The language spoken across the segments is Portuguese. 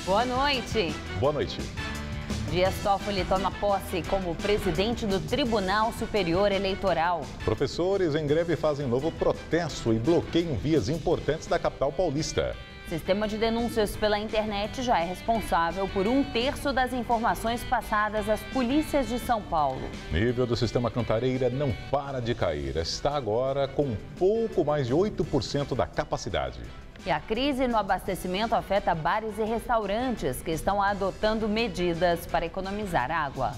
Boa noite. Boa noite. Dias Toffoli toma posse como presidente do Tribunal Superior Eleitoral. Professores em greve fazem novo protesto e bloqueiam vias importantes da capital paulista. Sistema de denúncias pela internet já é responsável por 1/3 das informações passadas às polícias de São Paulo. Nível do sistema Cantareira não para de cair. Está agora com um pouco mais de 8% da capacidade. E a crise no abastecimento afeta bares e restaurantes que estão adotando medidas para economizar água.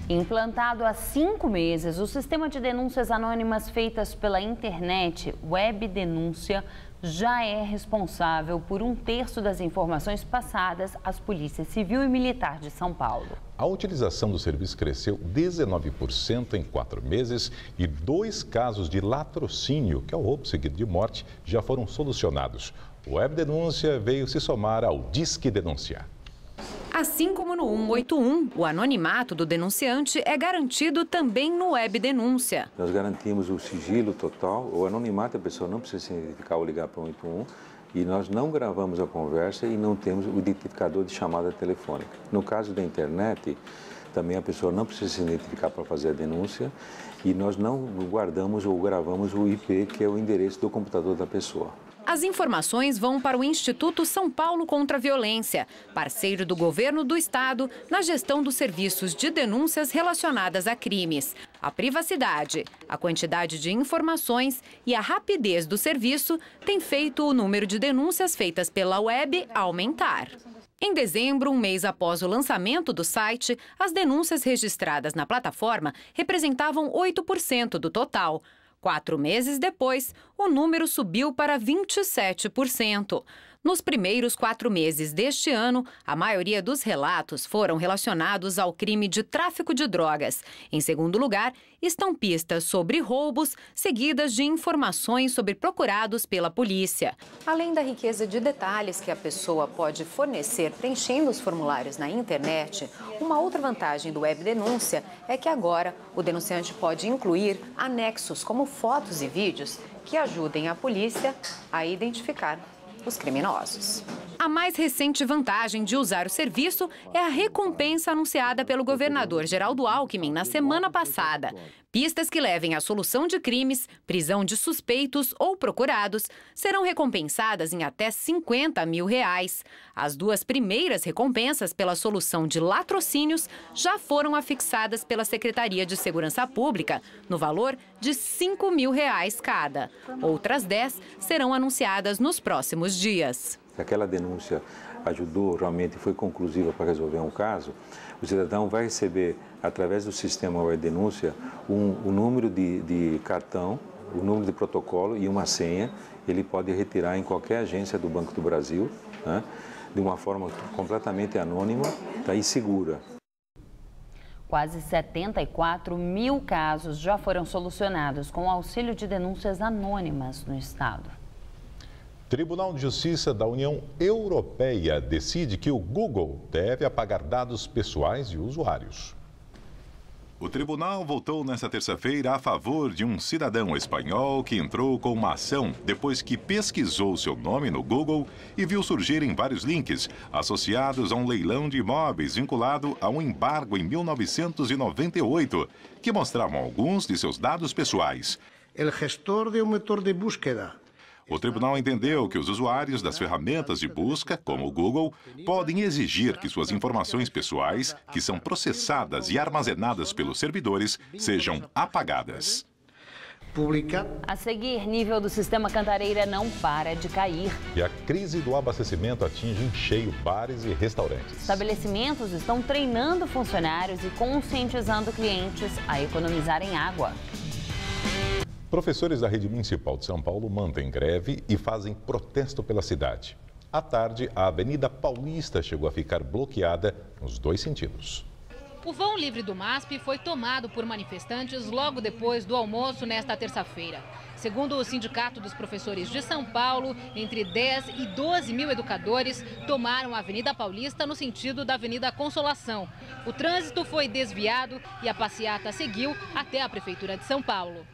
Implantado há 5 meses, o sistema de denúncias anônimas feitas pela internet, Web Denúncia, já é responsável por 1/3 das informações passadas às polícias civil e militar de São Paulo. A utilização do serviço cresceu 19% em 4 meses e 2 casos de latrocínio, que é o roubo seguido de morte, já foram solucionados. O Web Denúncia veio se somar ao Disque Denunciar. Assim como no 181, o anonimato do denunciante é garantido também no Web Denúncia. Nós garantimos o sigilo total, o anonimato, a pessoa não precisa se identificar ou ligar para o 181, e nós não gravamos a conversa e não temos o identificador de chamada telefônica. No caso da internet, também a pessoa não precisa se identificar para fazer a denúncia e nós não guardamos ou gravamos o IP, que é o endereço do computador da pessoa. As informações vão para o Instituto São Paulo contra a Violência, parceiro do governo do estado na gestão dos serviços de denúncias relacionadas a crimes. A privacidade, a quantidade de informações e a rapidez do serviço têm feito o número de denúncias feitas pela web aumentar. Em dezembro, um mês após o lançamento do site, as denúncias registradas na plataforma representavam 8% do total. 4 meses depois, o número subiu para 27%. Nos primeiros 4 meses deste ano, a maioria dos relatos foram relacionados ao crime de tráfico de drogas. Em segundo lugar, estão pistas sobre roubos, seguidas de informações sobre procurados pela polícia. Além da riqueza de detalhes que a pessoa pode fornecer preenchendo os formulários na internet, uma outra vantagem do Web Denúncia é que agora o denunciante pode incluir anexos como fotos e vídeos que ajudem a polícia a identificar os criminosos. A mais recente vantagem de usar o serviço é a recompensa anunciada pelo governador Geraldo Alckmin na semana passada. Pistas que levem à solução de crimes, prisão de suspeitos ou procurados serão recompensadas em até R$50 mil. As 2 primeiras recompensas pela solução de latrocínios já foram afixadas pela Secretaria de Segurança Pública, no valor de R$5 mil cada. Outras 10 serão anunciadas nos próximos dias. Se aquela denúncia ajudou, realmente foi conclusiva para resolver um caso, o cidadão vai receber, através do sistema Web Denúncia, um número de cartão, o número de protocolo e uma senha. Ele pode retirar em qualquer agência do Banco do Brasil, né, de uma forma completamente anônima, e segura. Quase 74 mil casos já foram solucionados com o auxílio de denúncias anônimas no estado. Tribunal de Justiça da União Europeia decide que o Google deve apagar dados pessoais de usuários. O tribunal votou nesta terça-feira a favor de um cidadão espanhol que entrou com uma ação depois que pesquisou seu nome no Google e viu surgirem vários links associados a um leilão de imóveis vinculado a um embargo em 1998, que mostravam alguns de seus dados pessoais. O gestor de um motor de búsqueda. O tribunal entendeu que os usuários das ferramentas de busca, como o Google, podem exigir que suas informações pessoais, que são processadas e armazenadas pelos servidores, sejam apagadas. A seguir, nível do sistema Cantareira não para de cair. E a crise do abastecimento atinge em cheio bares e restaurantes. Estabelecimentos estão treinando funcionários e conscientizando clientes a economizarem água. Professores da rede municipal de São Paulo mantêm greve e fazem protesto pela cidade. À tarde, a Avenida Paulista chegou a ficar bloqueada nos 2 sentidos. O vão livre do MASP foi tomado por manifestantes logo depois do almoço nesta terça-feira. Segundo o Sindicato dos Professores de São Paulo, entre 10 e 12 mil educadores tomaram a Avenida Paulista no sentido da Avenida Consolação. O trânsito foi desviado e a passeata seguiu até a Prefeitura de São Paulo.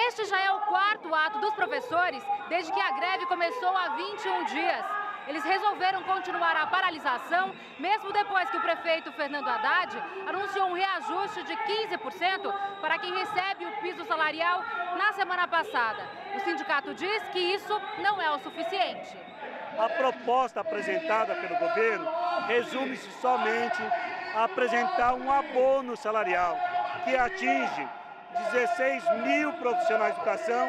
Este já é o quarto ato dos professores desde que a greve começou há 21 dias. Eles resolveram continuar a paralisação, mesmo depois que o prefeito Fernando Haddad anunciou um reajuste de 15% para quem recebe o piso salarial na semana passada. O sindicato diz que isso não é o suficiente. A proposta apresentada pelo governo resume-se somente a apresentar um abono salarial que atinge 16 mil profissionais de educação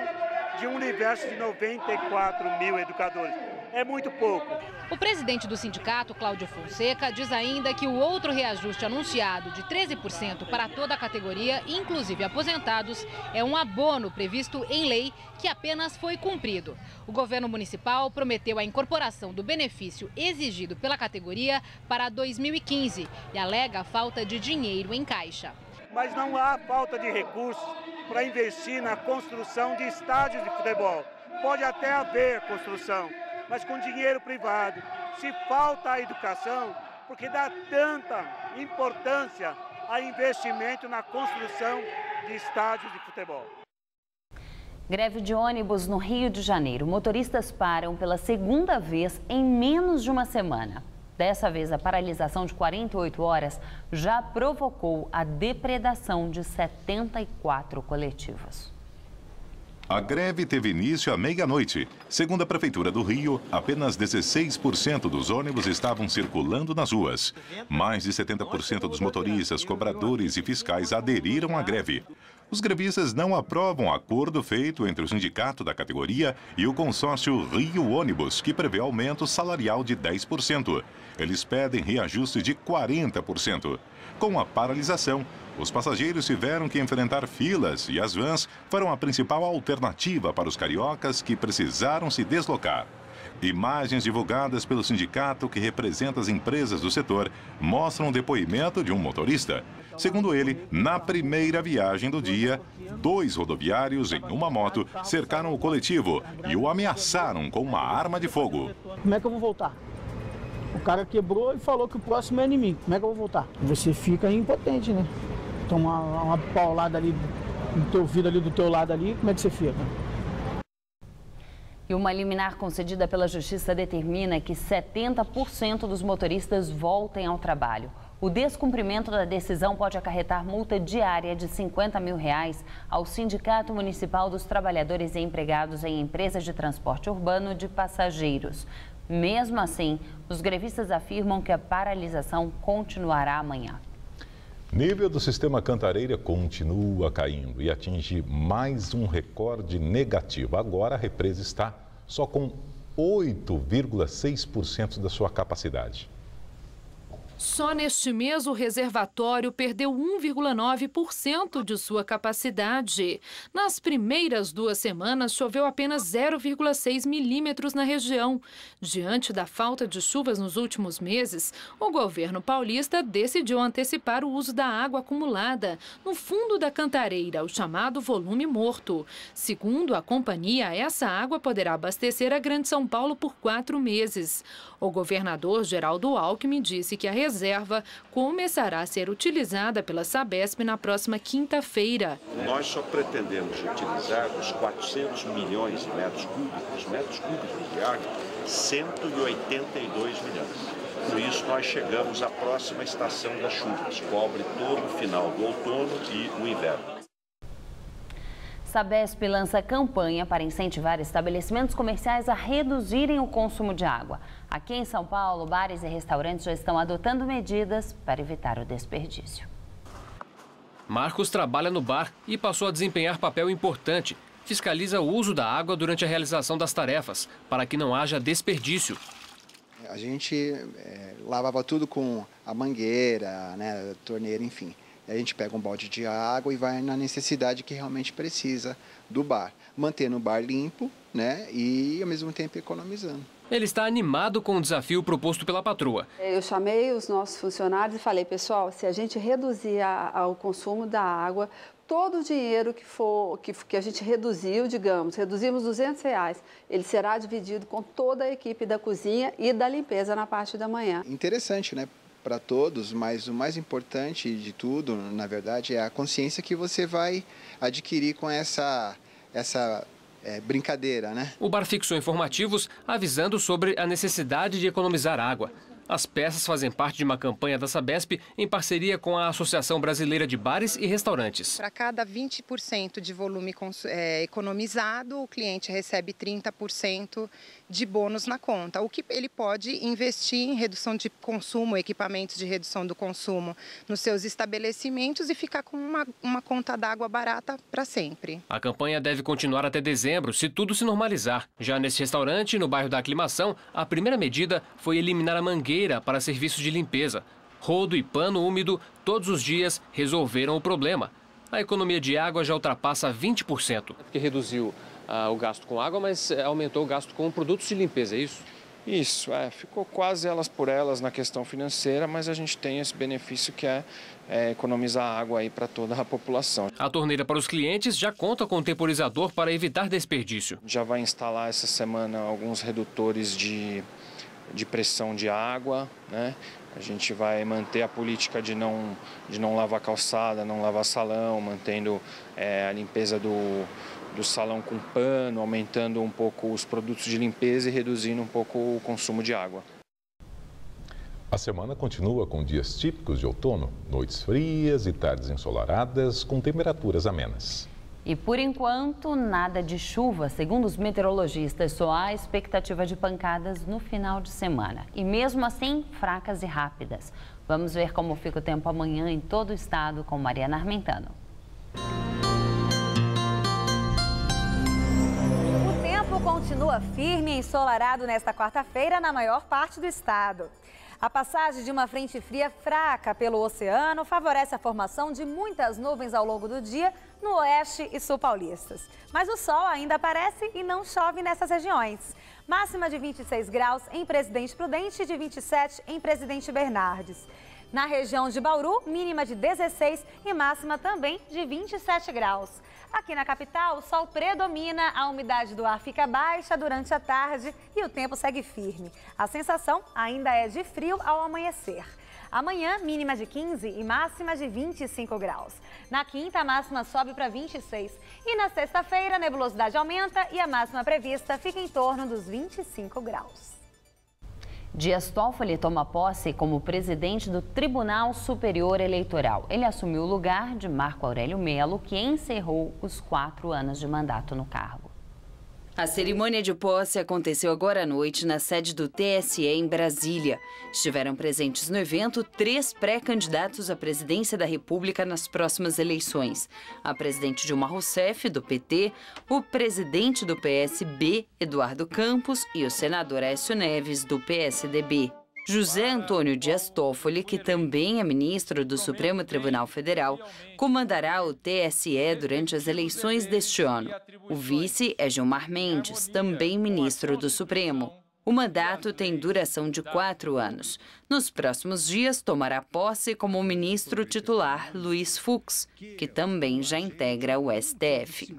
de um universo de 94 mil educadores. É muito pouco. O presidente do sindicato, Cláudio Fonseca, diz ainda que o outro reajuste anunciado de 13% para toda a categoria, inclusive aposentados, é um abono previsto em lei que apenas foi cumprido. O governo municipal prometeu a incorporação do benefício exigido pela categoria para 2015 e alega a falta de dinheiro em caixa. Mas não há falta de recursos para investir na construção de estádios de futebol. Pode até haver construção, mas com dinheiro privado. Se falta a educação, porque dá tanta importância a investimento na construção de estádios de futebol. Greve de ônibus no Rio de Janeiro. Motoristas param pela segunda vez em menos de uma semana. Dessa vez, a paralisação de 48 horas já provocou a depredação de 74 coletivos. A greve teve início à meia-noite. Segundo a Prefeitura do Rio, apenas 16% dos ônibus estavam circulando nas ruas. Mais de 70% dos motoristas, cobradores e fiscais aderiram à greve. Os grevistas não aprovam o acordo feito entre o sindicato da categoria e o consórcio Rio Ônibus, que prevê aumento salarial de 10%. Eles pedem reajuste de 40%. Com a paralisação, os passageiros tiveram que enfrentar filas e as vans foram a principal alternativa para os cariocas que precisaram se deslocar. Imagens divulgadas pelo sindicato que representa as empresas do setor mostram um depoimento de um motorista. Segundo ele, na primeira viagem do dia, 2 rodoviários em uma moto cercaram o coletivo e o ameaçaram com uma arma de fogo. Como é que eu vou voltar? O cara quebrou e falou que o próximo é inimigo. Como é que eu vou voltar? Você fica impotente, né? Toma uma paulada ali no teu vidro ali do teu lado ali, como é que você fica? E uma liminar concedida pela Justiça determina que 70% dos motoristas voltem ao trabalho. O descumprimento da decisão pode acarretar multa diária de R$50 mil ao Sindicato Municipal dos Trabalhadores e Empregados em Empresas de Transporte Urbano de Passageiros. Mesmo assim, os grevistas afirmam que a paralisação continuará amanhã. Nível do sistema Cantareira continua caindo e atinge mais um recorde negativo. Agora a represa está só com 8,6% da sua capacidade. Só neste mês, o reservatório perdeu 1,9% de sua capacidade. Nas primeiras 2 semanas, choveu apenas 0,6 milímetros na região. Diante da falta de chuvas nos últimos meses, o governo paulista decidiu antecipar o uso da água acumulada no fundo da Cantareira, o chamado volume morto. Segundo a companhia, essa água poderá abastecer a Grande São Paulo por 4 meses. O governador Geraldo Alckmin disse que a reserva começará a ser utilizada pela Sabesp na próxima quinta-feira. Nós só pretendemos utilizar os 400 milhões de metros cúbicos de água, 182 milhões. Por isso, nós chegamos à próxima estação das chuvas, cobre todo o final do outono e o inverno. Sabesp lança campanha para incentivar estabelecimentos comerciais a reduzirem o consumo de água. Aqui em São Paulo, bares e restaurantes já estão adotando medidas para evitar o desperdício. Marcos trabalha no bar e passou a desempenhar papel importante. Fiscaliza o uso da água durante a realização das tarefas, para que não haja desperdício. A gente lavava tudo com a mangueira, né, a torneira, enfim. A gente pega um balde de água e vai na necessidade que realmente precisa do bar. Mantendo o bar limpo, né, e ao mesmo tempo economizando. Ele está animado com o desafio proposto pela patroa. Eu chamei os nossos funcionários e falei, pessoal, se a gente reduzir o consumo da água, todo o dinheiro que a gente reduziu, digamos, reduzimos R$200, ele será dividido com toda a equipe da cozinha e da limpeza na parte da manhã. Interessante, né? Para todos, mas o mais importante de tudo, na verdade, é a consciência que você vai adquirir com essa brincadeira, né? O bar fixou informativos avisando sobre a necessidade de economizar água. As peças fazem parte de uma campanha da Sabesp em parceria com a Associação Brasileira de Bares e Restaurantes. Para cada 20% de volume economizado, o cliente recebe 30% de bônus na conta, o que ele pode investir em redução de consumo, equipamentos de redução do consumo nos seus estabelecimentos e ficar com uma conta d'água barata para sempre. A campanha deve continuar até dezembro, se tudo se normalizar. Já nesse restaurante, no bairro da Aclimação, a primeira medida foi eliminar a mangueira para serviços de limpeza. Rodo e pano úmido todos os dias resolveram o problema. A economia de água já ultrapassa 20%. Porque reduziu o gasto com água, mas aumentou o gasto com produtos de limpeza, é isso? Isso, ficou quase elas por elas na questão financeira, mas a gente tem esse benefício que é economizar água aí para toda a população. A torneira para os clientes já conta com temporizador para evitar desperdício. Já vai instalar essa semana alguns redutores de pressão de água, né? A gente vai manter a política de não lavar calçada, não lavar salão, mantendo a limpeza do salão com pano, aumentando um pouco os produtos de limpeza e reduzindo um pouco o consumo de água. A semana continua com dias típicos de outono, noites frias e tardes ensolaradas com temperaturas amenas. E por enquanto, nada de chuva. Segundo os meteorologistas, só há expectativa de pancadas no final de semana. E mesmo assim, fracas e rápidas. Vamos ver como fica o tempo amanhã em todo o estado com Mariana Armentano. O tempo continua firme e ensolarado nesta quarta-feira na maior parte do estado. A passagem de uma frente fria fraca pelo oceano favorece a formação de muitas nuvens ao longo do dia no oeste e sul paulistas. Mas o sol ainda aparece e não chove nessas regiões. Máxima de 26 graus em Presidente Prudente e de 27 em Presidente Bernardes. Na região de Bauru, mínima de 16 e máxima também de 27 graus. Aqui na capital, o sol predomina, a umidade do ar fica baixa durante a tarde e o tempo segue firme. A sensação ainda é de frio ao amanhecer. Amanhã, mínima de 15 e máxima de 25 graus. Na quinta, a máxima sobe para 26. E na sexta-feira, a nebulosidade aumenta e a máxima prevista fica em torno dos 25 graus. Dias Toffoli toma posse como presidente do Tribunal Superior Eleitoral. Ele assumiu o lugar de Marco Aurélio Mello, que encerrou os 4 anos de mandato no cargo. A cerimônia de posse aconteceu agora à noite na sede do TSE em Brasília. Estiveram presentes no evento 3 pré-candidatos à presidência da República nas próximas eleições. A presidente Dilma Rousseff, do PT, o presidente do PSB, Eduardo Campos, e o senador Aécio Neves, do PSDB. José Antônio Dias Toffoli, que também é ministro do Supremo Tribunal Federal, comandará o TSE durante as eleições deste ano. O vice é Gilmar Mendes, também ministro do Supremo. O mandato tem duração de 4 anos. Nos próximos dias, tomará posse como ministro titular Luiz Fux, que também já integra o STF.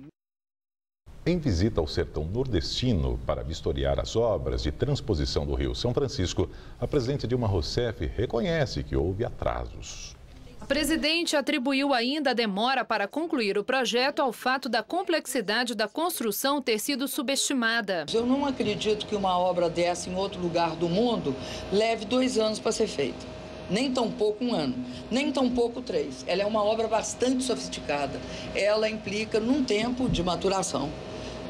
Em visita ao sertão nordestino para vistoriar as obras de transposição do Rio São Francisco, a presidente Dilma Rousseff reconhece que houve atrasos. A presidente atribuiu ainda a demora para concluir o projeto ao fato da complexidade da construção ter sido subestimada. Eu não acredito que uma obra dessa em outro lugar do mundo leve 2 anos para ser feita. Nem tão pouco 1 ano, nem tão pouco 3. Ela é uma obra bastante sofisticada. Ela implica num tempo de maturação.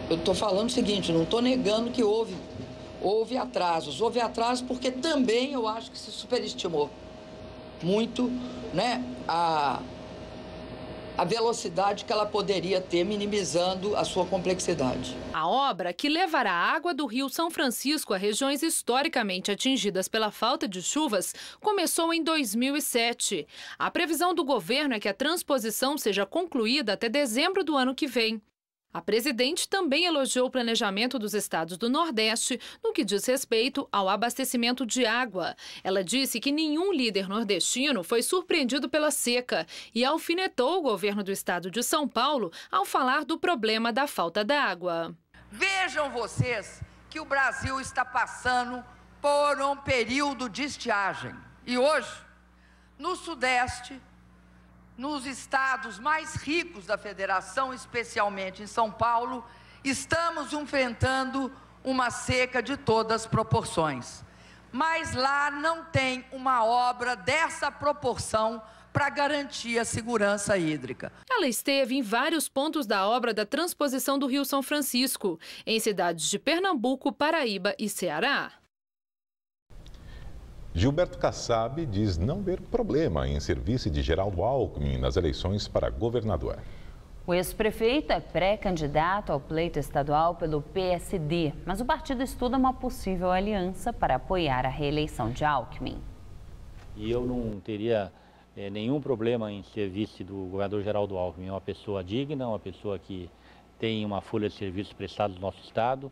Eu estou falando o seguinte, não estou negando que houve atrasos. Houve atrasos porque também eu acho que se superestimou muito, né, a velocidade que ela poderia ter, minimizando a sua complexidade. A obra, que levará água do Rio São Francisco a regiões historicamente atingidas pela falta de chuvas, começou em 2007. A previsão do governo é que a transposição seja concluída até dezembro do ano que vem. A presidente também elogiou o planejamento dos estados do Nordeste no que diz respeito ao abastecimento de água. Ela disse que nenhum líder nordestino foi surpreendido pela seca e alfinetou o governo do estado de São Paulo ao falar do problema da falta d'água. Vejam vocês que o Brasil está passando por um período de estiagem. E hoje, no Sudeste, nos estados mais ricos da federação, especialmente em São Paulo, estamos enfrentando uma seca de todas as proporções. Mas lá não tem uma obra dessa proporção para garantir a segurança hídrica. Ela esteve em vários pontos da obra da transposição do Rio São Francisco, em cidades de Pernambuco, Paraíba e Ceará. Gilberto Kassab diz não ver problema em serviço de Geraldo Alckmin nas eleições para governador. O ex-prefeito é pré-candidato ao pleito estadual pelo PSD, mas o partido estuda uma possível aliança para apoiar a reeleição de Alckmin. E eu não teria nenhum problema em ser vice do governador Geraldo Alckmin. É uma pessoa digna, uma pessoa que tem uma folha de serviços prestados no nosso estado.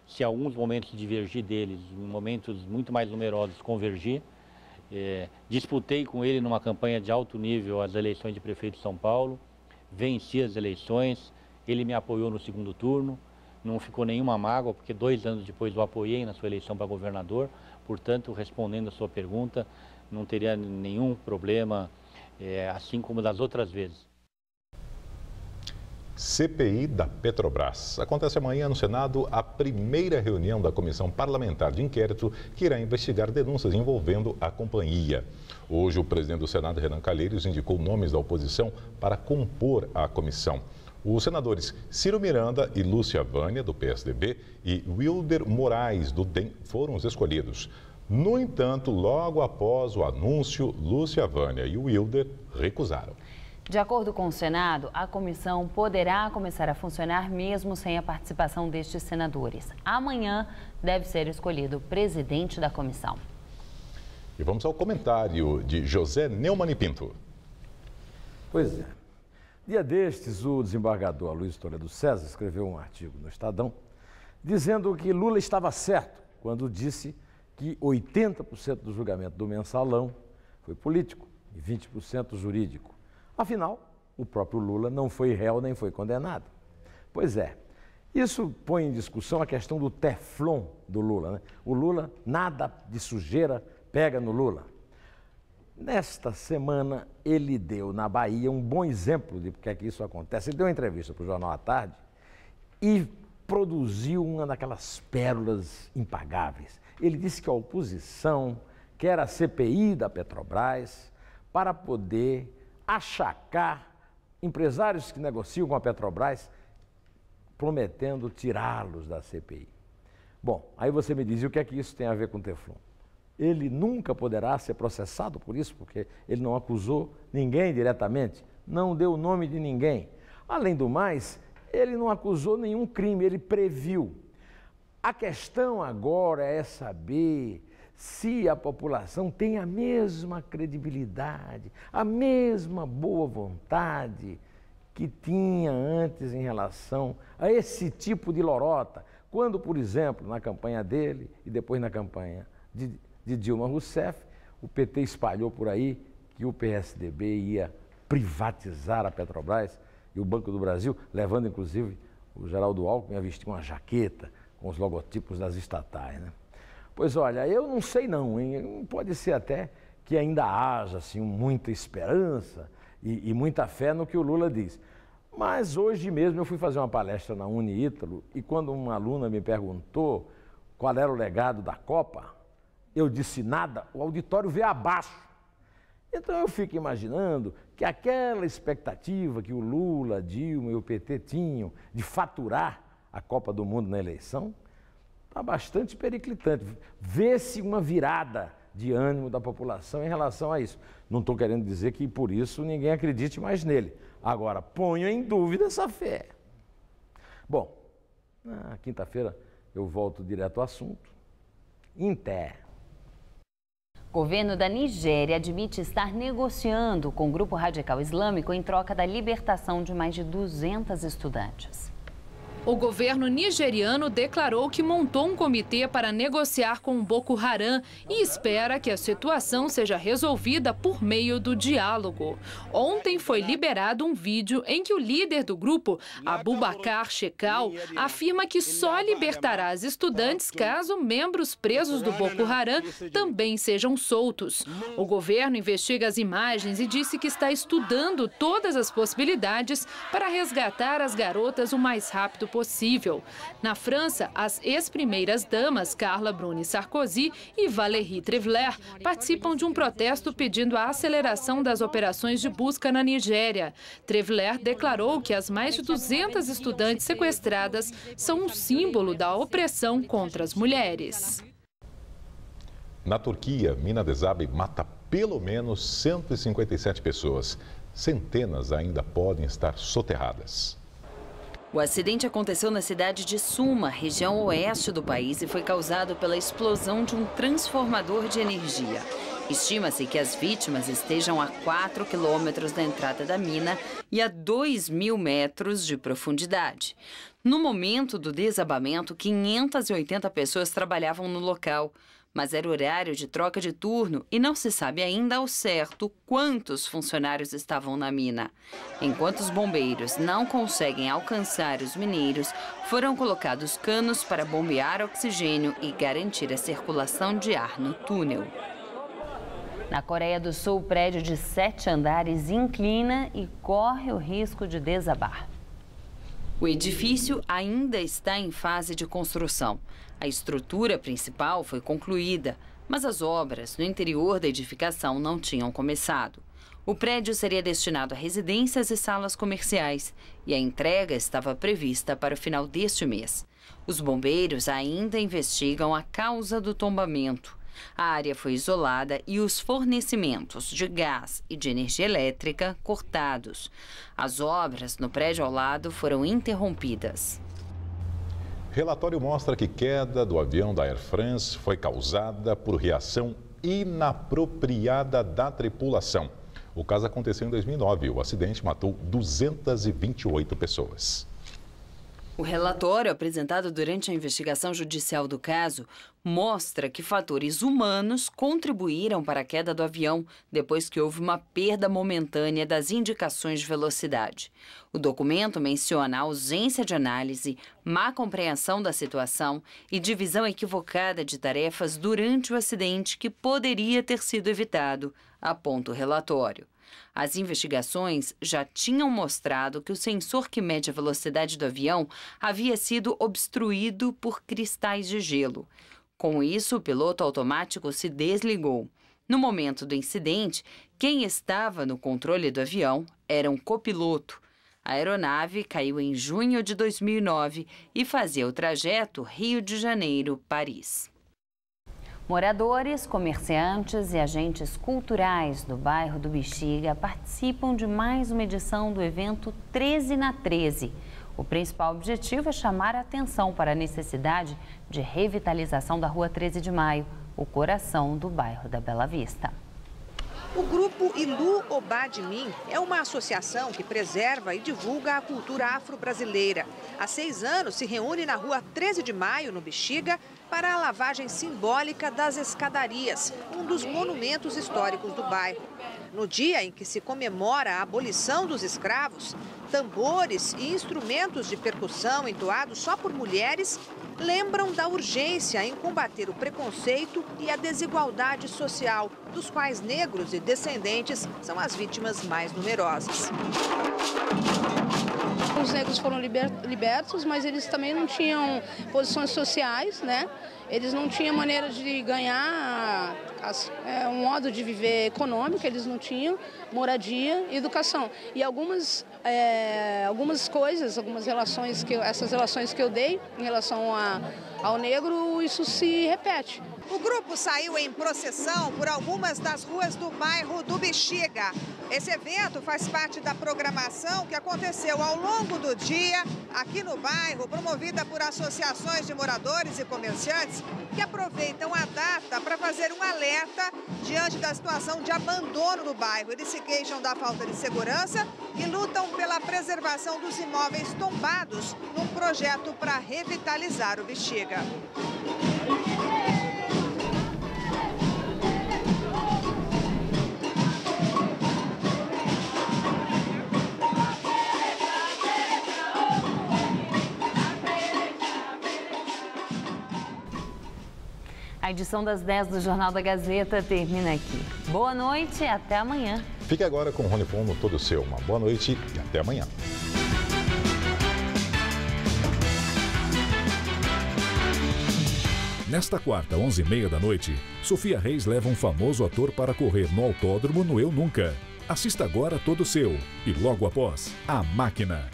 Se alguns momentos divergir deles, em momentos muito mais numerosos convergir. Disputei com ele numa campanha de alto nível as eleições de prefeito de São Paulo, venci as eleições, ele me apoiou no segundo turno, não ficou nenhuma mágoa, porque 2 anos depois eu apoiei na sua eleição para governador, portanto, respondendo a sua pergunta, não teria nenhum problema, assim como das outras vezes. CPI da Petrobras. Acontece amanhã no Senado a primeira reunião da Comissão Parlamentar de Inquérito que irá investigar denúncias envolvendo a companhia. Hoje, o presidente do Senado, Renan Calheiros, indicou nomes da oposição para compor a comissão. Os senadores Ciro Miranda e Lúcia Vânia, do PSDB, e Wilder Moraes, do DEM, foram os escolhidos. No entanto, logo após o anúncio, Lúcia Vânia e Wilder recusaram. De acordo com o Senado, a comissão poderá começar a funcionar mesmo sem a participação destes senadores. Amanhã deve ser escolhido o presidente da comissão. E vamos ao comentário de José Neumann e Pinto. Pois é. Dia destes, o desembargador Luiz Toledo César escreveu um artigo no Estadão dizendo que Lula estava certo quando disse que 80% do julgamento do mensalão foi político e 20% jurídico. Afinal, o próprio Lula não foi réu nem foi condenado. Pois é, isso põe em discussão a questão do teflon do Lula, né? O Lula, nada de sujeira pega no Lula. Nesta semana, ele deu na Bahia um bom exemplo de porque é que isso acontece. Ele deu uma entrevista para o Jornal à Tarde e produziu uma daquelas pérolas impagáveis. Ele disse que a oposição quer a CPI da Petrobras para poder achacar empresários que negociam com a Petrobras, prometendo tirá-los da CPI. Bom, aí você me diz, e o que é que isso tem a ver com o teflon? Ele nunca poderá ser processado por isso, porque ele não acusou ninguém diretamente, não deu o nome de ninguém. Além do mais, ele não acusou nenhum crime, ele previu. A questão agora é saber se a população tem a mesma credibilidade, a mesma boa vontade que tinha antes em relação a esse tipo de lorota, quando, por exemplo, na campanha dele e depois na campanha de Dilma Rousseff, o PT espalhou por aí que o PSDB ia privatizar a Petrobras e o Banco do Brasil, levando inclusive o Geraldo Alckmin a vestir uma jaqueta com os logotipos das estatais, né? Pois olha, eu não sei não, hein? Pode ser até que ainda haja assim, muita esperança e muita fé no que o Lula diz. Mas hoje mesmo eu fui fazer uma palestra na Uniítalo e quando uma aluna me perguntou qual era o legado da Copa, eu disse nada, o auditório veio abaixo. Então eu fico imaginando que aquela expectativa que o Lula, Dilma e o PT tinham de faturar a Copa do Mundo na eleição, está bastante periclitante. Vê-se uma virada de ânimo da população em relação a isso. Não estou querendo dizer que por isso ninguém acredite mais nele. Agora, ponho em dúvida essa fé. Bom, na quinta-feira eu volto direto ao assunto. Inter. O governo da Nigéria admite estar negociando com o grupo radical islâmico em troca da libertação de mais de 200 estudantes. O governo nigeriano declarou que montou um comitê para negociar com o Boko Haram e espera que a situação seja resolvida por meio do diálogo. Ontem foi liberado um vídeo em que o líder do grupo, Abubakar Shekau, afirma que só libertará as estudantes caso membros presos do Boko Haram também sejam soltos. O governo investiga as imagens e disse que está estudando todas as possibilidades para resgatar as garotas o mais rápido possível. Na França, as ex-primeiras damas Carla Bruni Sarkozy e Valérie Trierweiler participam de um protesto pedindo a aceleração das operações de busca na Nigéria. Trierweiler declarou que as mais de 200 estudantes sequestradas são um símbolo da opressão contra as mulheres. Na Turquia, mina desaba e mata pelo menos 157 pessoas. Centenas ainda podem estar soterradas. O acidente aconteceu na cidade de Suma, região oeste do país, e foi causado pela explosão de um transformador de energia. Estima-se que as vítimas estejam a 4 quilômetros da entrada da mina e a 2.000 metros de profundidade. No momento do desabamento, 580 pessoas trabalhavam no local. Mas era horário de troca de turno e não se sabe ainda ao certo quantos funcionários estavam na mina. Enquanto os bombeiros não conseguem alcançar os mineiros, foram colocados canos para bombear oxigênio e garantir a circulação de ar no túnel. Na Coreia do Sul, o prédio de 7 andares inclina e corre o risco de desabar. O edifício ainda está em fase de construção. A estrutura principal foi concluída, mas as obras no interior da edificação não tinham começado. O prédio seria destinado a residências e salas comerciais e a entrega estava prevista para o final deste mês. Os bombeiros ainda investigam a causa do tombamento. A área foi isolada e os fornecimentos de gás e de energia elétrica cortados. As obras no prédio ao lado foram interrompidas. Relatório mostra que queda do avião da Air France foi causada por reação inapropriada da tripulação. O caso aconteceu em 2009. O acidente matou 228 pessoas. O relatório apresentado durante a investigação judicial do caso mostra que fatores humanos contribuíram para a queda do avião depois que houve uma perda momentânea das indicações de velocidade. O documento menciona a ausência de análise, má compreensão da situação e divisão equivocada de tarefas durante o acidente que poderia ter sido evitado, aponta o relatório. As investigações já tinham mostrado que o sensor que mede a velocidade do avião havia sido obstruído por cristais de gelo. Com isso, o piloto automático se desligou. No momento do incidente, quem estava no controle do avião era um copiloto. A aeronave caiu em junho de 2009 e fazia o trajeto Rio de Janeiro-Paris. Moradores, comerciantes e agentes culturais do bairro do Bexiga participam de mais uma edição do evento 13 na 13. O principal objetivo é chamar a atenção para a necessidade de revitalização da Rua 13 de Maio, o coração do bairro da Bela Vista. O grupo Ilu Obá de Mim é uma associação que preserva e divulga a cultura afro-brasileira. Há 6 anos se reúne na Rua 13 de Maio, no Bexiga, para a lavagem simbólica das escadarias, um dos monumentos históricos do bairro. No dia em que se comemora a abolição dos escravos, tambores e instrumentos de percussão entoados só por mulheres lembram da urgência em combater o preconceito e a desigualdade social, dos quais negros e descendentes são as vítimas mais numerosas. Os negros foram libertos, mas eles também não tinham posições sociais, né? Eles não tinham maneira de ganhar um modo de viver econômico, eles não tinham moradia e educação. E algumas coisas, essas relações que eu dei em relação ao negro, isso se repete. O grupo saiu em procissão por algumas das ruas do bairro do Bexiga. Esse evento faz parte da programação que aconteceu ao longo do dia aqui no bairro, promovida por associações de moradores e comerciantes que aproveitam a data para fazer um alerta diante da situação de abandono no bairro. Eles se queixam da falta de segurança e lutam pela preservação dos imóveis tombados num projeto para revitalizar o Bexiga. A edição das 10 do Jornal da Gazeta termina aqui. Boa noite e até amanhã. Fique agora com o Rony Fon no Todo Seu. Uma boa noite e até amanhã. Nesta quarta, 11h30 da noite, Sofia Reis leva um famoso ator para correr no autódromo no Eu Nunca. Assista agora Todo Seu e logo após, A Máquina.